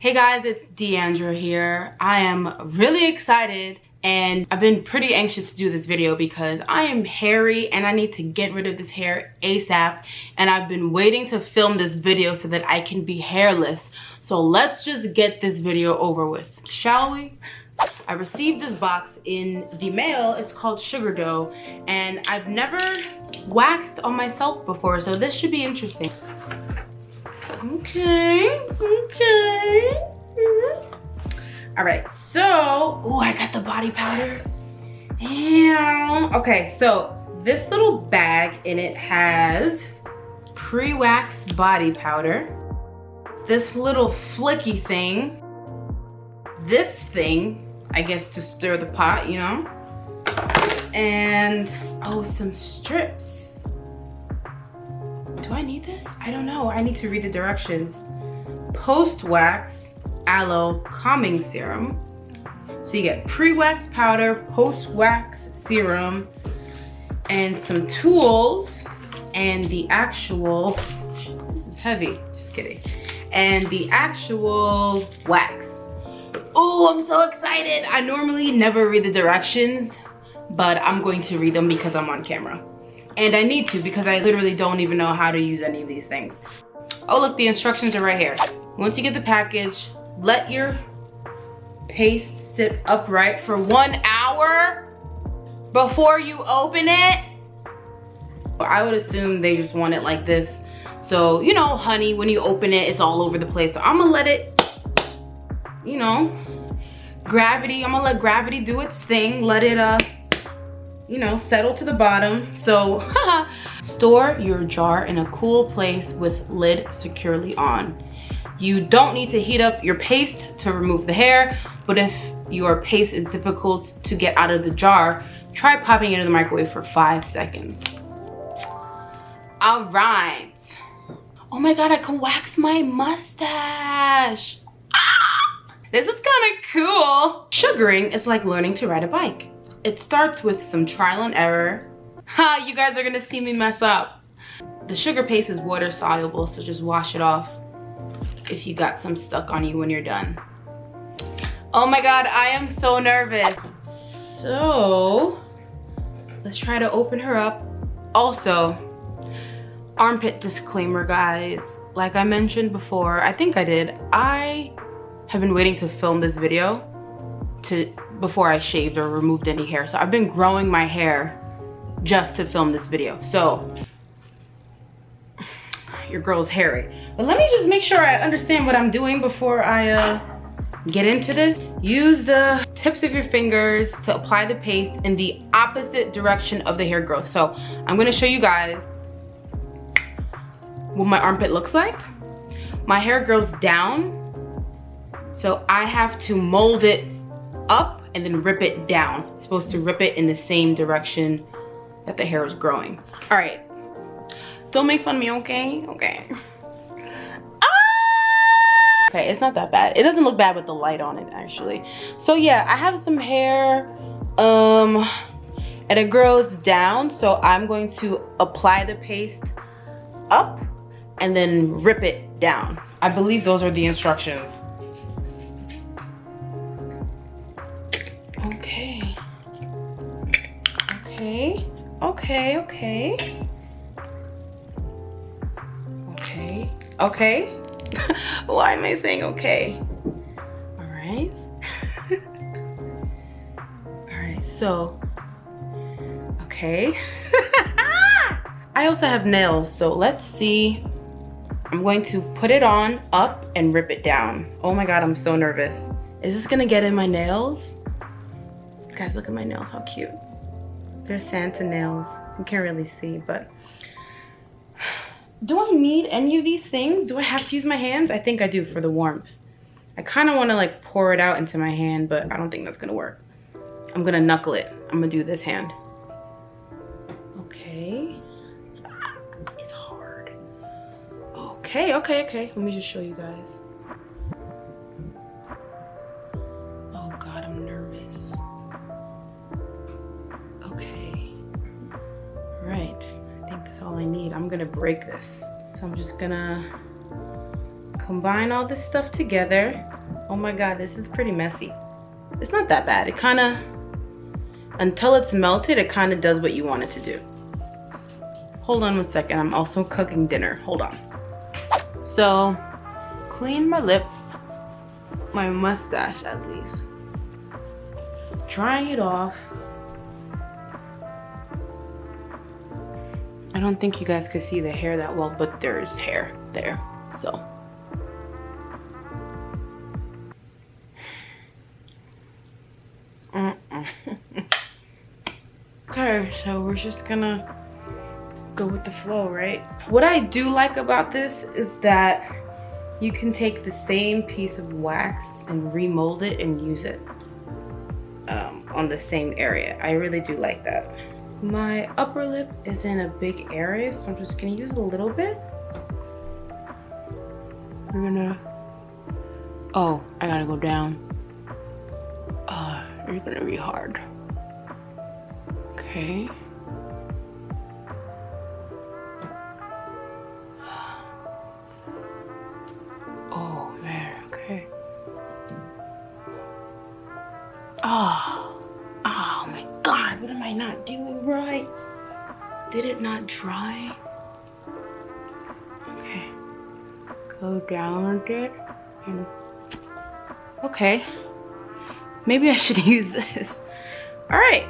Hey guys, it's Deandra here. I am really excited and I've been pretty anxious to do this video because I am hairy and I need to get rid of this hair ASAP, and I've been waiting to film this video so that I can be hairless. So let's just get this video over with, shall we? I received this box in the mail. It's called SugarDoh and I've never waxed on myself before, so this should be interesting. Okay. All right, so, oh, I got the body powder. Damn. Okay, so this little bag in it has pre-wax body powder, this little flicky thing, this thing, I guess to stir the pot, you know, and oh, some strips. Do I need this? I don't know. I need to read the directions. Post-wax aloe calming serum. So you get pre-wax powder, post-wax serum, and some tools, and the actual, this is heavy, just kidding, and the actual wax. Oh, I'm so excited. I normally never read the directions, but I'm going to read them because I'm on camera. And I need to because I literally don't even know how to use any of these things. Oh look, the instructions are right here. Once you get the package, let your paste sit upright for 1 hour before you open it. I would assume they just want it like this. So, you know, honey, when you open it, it's all over the place. So I'm gonna let it, you know, I'm gonna let gravity do its thing. Let it, you know, settle to the bottom. So store your jar in a cool place with lid securely on. You don't need to heat up your paste to remove the hair, but if your paste is difficult to get out of the jar, try popping it in the microwave for 5 seconds. All right. Oh my God, I can wax my mustache. This is kind of cool. Sugaring is like learning to ride a bike. It starts with some trial and error. Ha, you guys are gonna see me mess up. The sugar paste is water soluble, so just wash it off if you got some stuck on you when you're done. Oh my God, I am so nervous. So, let's try to open her up. Also, armpit disclaimer, guys. Like I mentioned before, I think I did, I have been waiting to film this video before I shaved or removed any hair. So I've been growing my hair just to film this video. So your girl's hairy. But let me just make sure I understand what I'm doing before I get into this. Use the tips of your fingers to apply the paste in the opposite direction of the hair growth. So I'm gonna show you guys what my armpit looks like. My hair grows down, so I have to mold it up and then rip it down. It's supposed to rip it in the same direction that the hair is growing. All right, don't make fun of me, okay? Okay. Okay, it's not that bad. It doesn't look bad with the light on it, actually. So yeah, I have some hair, and it grows down, so I'm going to apply the paste up and then rip it down. I believe those are the instructions. Okay. Why am I saying okay? All right. All right, so, okay. I also have nails, so let's see. I'm going to put it on, up, and rip it down. Oh my God, I'm so nervous. Is this gonna get in my nails? Guys, look at my nails, how cute. They're Santa nails. You can't really see, but. Do I need any of these things? Do I have to use my hands? I think I do for the warmth. I kind of want to like pour it out into my hand, but I don't think that's gonna work. I'm gonna knuckle it. I'm gonna do this hand. Okay. It's hard. Okay. Let me just show you guys. Oh God, I'm nervous. Okay. All right. I think that's all I need. I'm gonna break this. So I'm just gonna combine all this stuff together. Oh my God, this is pretty messy. It's not that bad. It kind of, until it's melted, it kind of does what you want it to do. Hold on 1 second. I'm also cooking dinner. Hold on. So, clean my lip, my mustache at least. Drying it off. I don't think you guys could see the hair that well, but there's hair there, so. Okay, so we're just gonna go with the flow, right? What I do like about this is that you can take the same piece of wax and remold it and use it on the same area. I really do like that. My upper lip is in a big area, so I'm just gonna use a little bit. We're gonna, oh, I gotta go down. You're gonna be hard. Okay. Oh man, okay. Oh my God, what am I not doing right? Did it not dry? Okay. Go down a bit. And okay. Maybe I should use this. All right,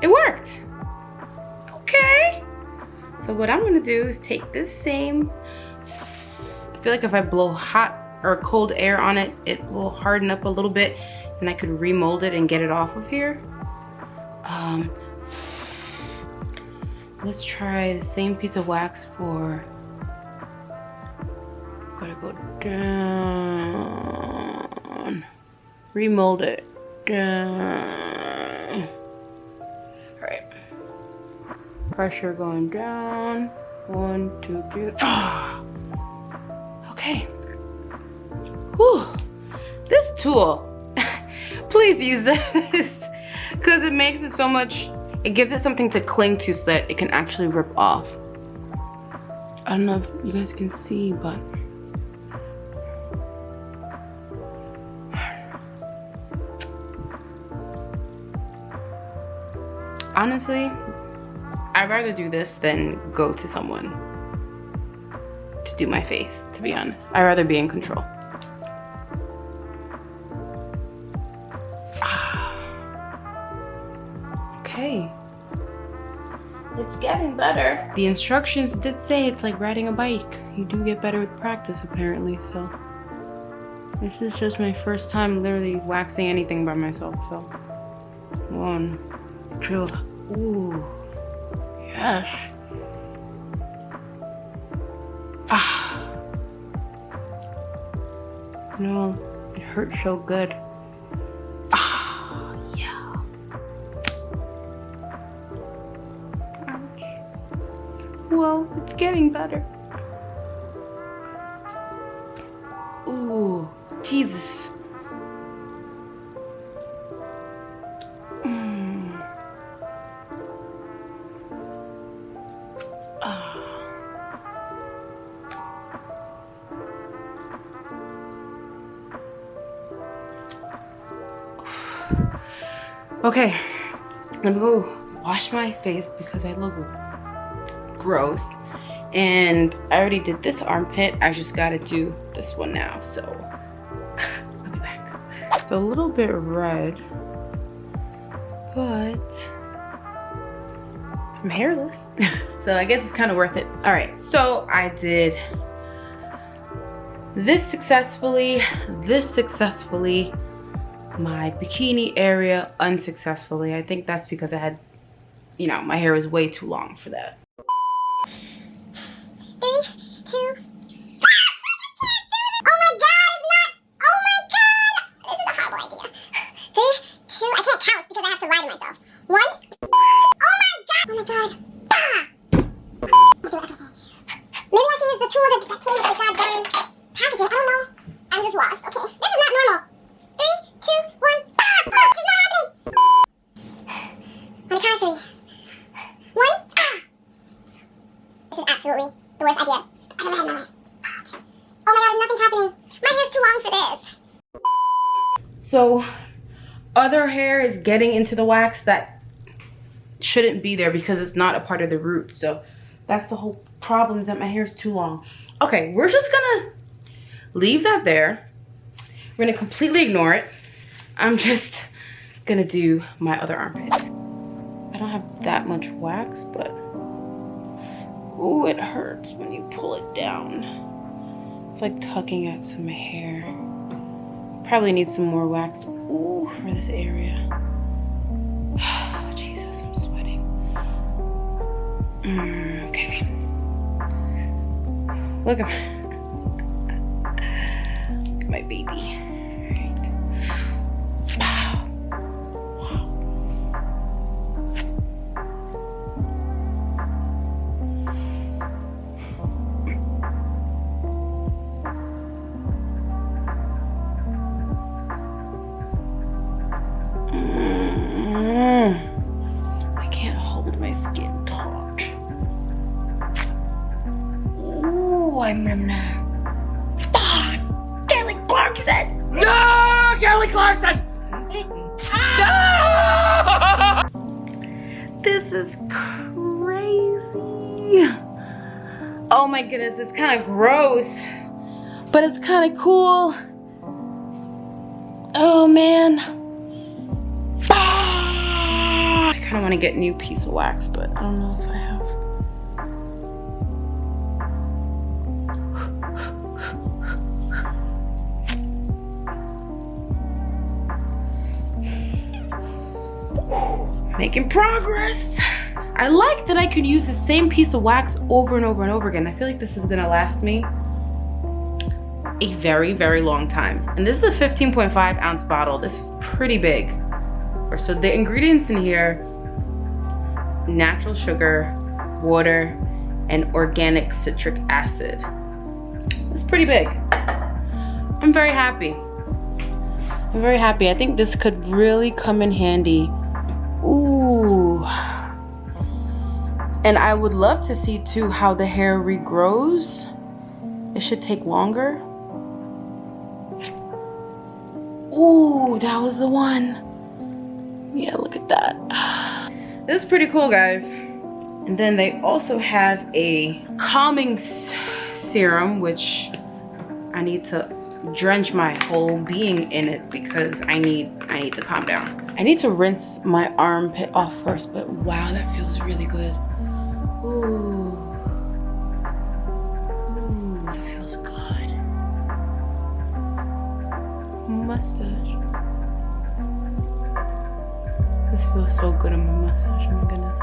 it worked. Okay. So what I'm gonna do is take this same, I feel like if I blow hot or cold air on it, it will harden up a little bit and I could remold it and get it off of here. Let's try the same piece of wax for, gotta go down, remold it down. All right, pressure going down, 1, 2, 3. Okay. Whew. This tool, please use this because it makes it so much, it gives it something to cling to so that it can actually rip off. I don't know if you guys can see, but honestly, I'd rather do this than go to someone to do my face, to be honest. I'd rather be in control. Okay. It's getting better. The instructions did say it's like riding a bike. You do get better with practice, apparently, so. This is just my first time literally waxing anything by myself, so. 1, 2, ooh, yes. No, it hurt so good. Yeah. Ouch. Well, it's getting better. Ooh, Jesus. Okay, let me go wash my face because I look gross. And I already did this armpit. I just gotta do this one now, so I'll be back. It's a little bit red, but I'm hairless. So I guess it's kind of worth it. All right, so I did this successfully, my bikini area unsuccessfully. I think that's because I had, you know, my hair was way too long for that. 3, 2. Oh my God, oh my God, this is a horrible idea. 3, 2, I can't count because I have to lie to myself. 1. Oh my God, oh my God. Maybe I should use the tool that came with the goddamn packaging. I don't know. I'm just lost. Okay, this is not normal. 3, 2, 1. It's not happening. On the count of 3. 1. This is absolutely the worst idea I've ever had in my life. Oh my God, nothing's happening. So other hair is getting into the wax that shouldn't be there because it's not a part of the root. So that's the whole problem, is that my hair is too long. Okay, we're just gonna leave that there. We're gonna completely ignore it. I'm just gonna do my other armpit. I don't have that much wax, but ooh, it hurts when you pull it down. It's like tugging at some hair. Probably need some more wax, ooh, for this area. Jesus, I'm sweating. Okay. Look at my baby. Wow. I can't hold my skin taut. Ooh, I'm gonna. Ah, Kelly Clarkson! No, Kelly Clarkson! No! This is crazy. Oh my goodness, it's kind of gross, but it's kind of cool. Oh man. Ah! I kind of want to get a new piece of wax, but I don't know if I have. Making progress. I like that I could use the same piece of wax over and over and over again. I feel like this is gonna last me a very, very long time. And this is a 15.5 ounce bottle. This is pretty big. So the ingredients in here: natural sugar, water, and organic citric acid. It's pretty big. I'm very happy. I'm very happy. I think this could really come in handy. Ooh. And I would love to see too how the hair regrows. It should take longer. Ooh, that was the one. Yeah, look at that. This is pretty cool, guys. And then they also have a calming serum, which I need to drench my whole being in it because I need to calm down. I need to rinse my armpit off first, but wow, that feels really good. Ooh. Ooh, that feels good. Mustache. This feels so good on my mustache, oh my goodness.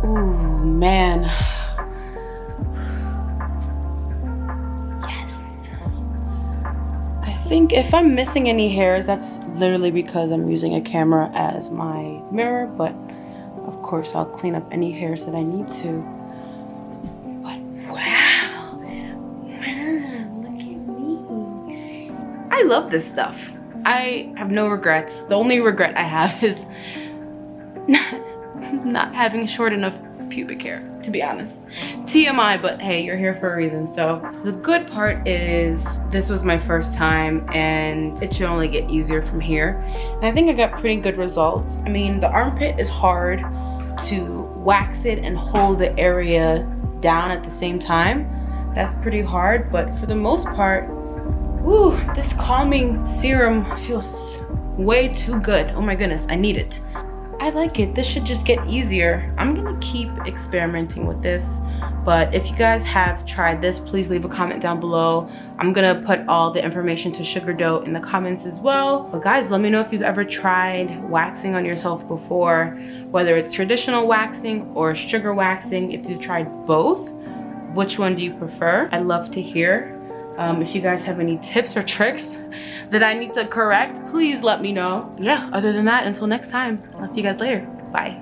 Ooh, man. Yes. I think if I'm missing any hairs, that's literally because I'm using a camera as my mirror, but of course I'll clean up any hairs that I need to. But wow, look at me. I love this stuff. I have no regrets. The only regret I have is not having short enough pubic hair, to be honest. TMI, but hey, you're here for a reason. So the good part is this was my first time and it should only get easier from here. And I think I got pretty good results. I mean, the armpit is hard to wax it and hold the area down at the same time. That's pretty hard, but for the most part, woo, this calming serum feels way too good. Oh my goodness, I need it. I like it. This should just get easier. I'm gonna keep experimenting with this, but if you guys have tried this, please leave a comment down below. I'm gonna put all the information to SugarDoh in the comments as well. But guys, let me know if you've ever tried waxing on yourself before, whether it's traditional waxing or sugar waxing. If you've tried both, which one do you prefer? I'd love to hear. If you guys have any tips or tricks that I need to correct, please let me know. Yeah, other than that, until next time, I'll see you guys later. Bye.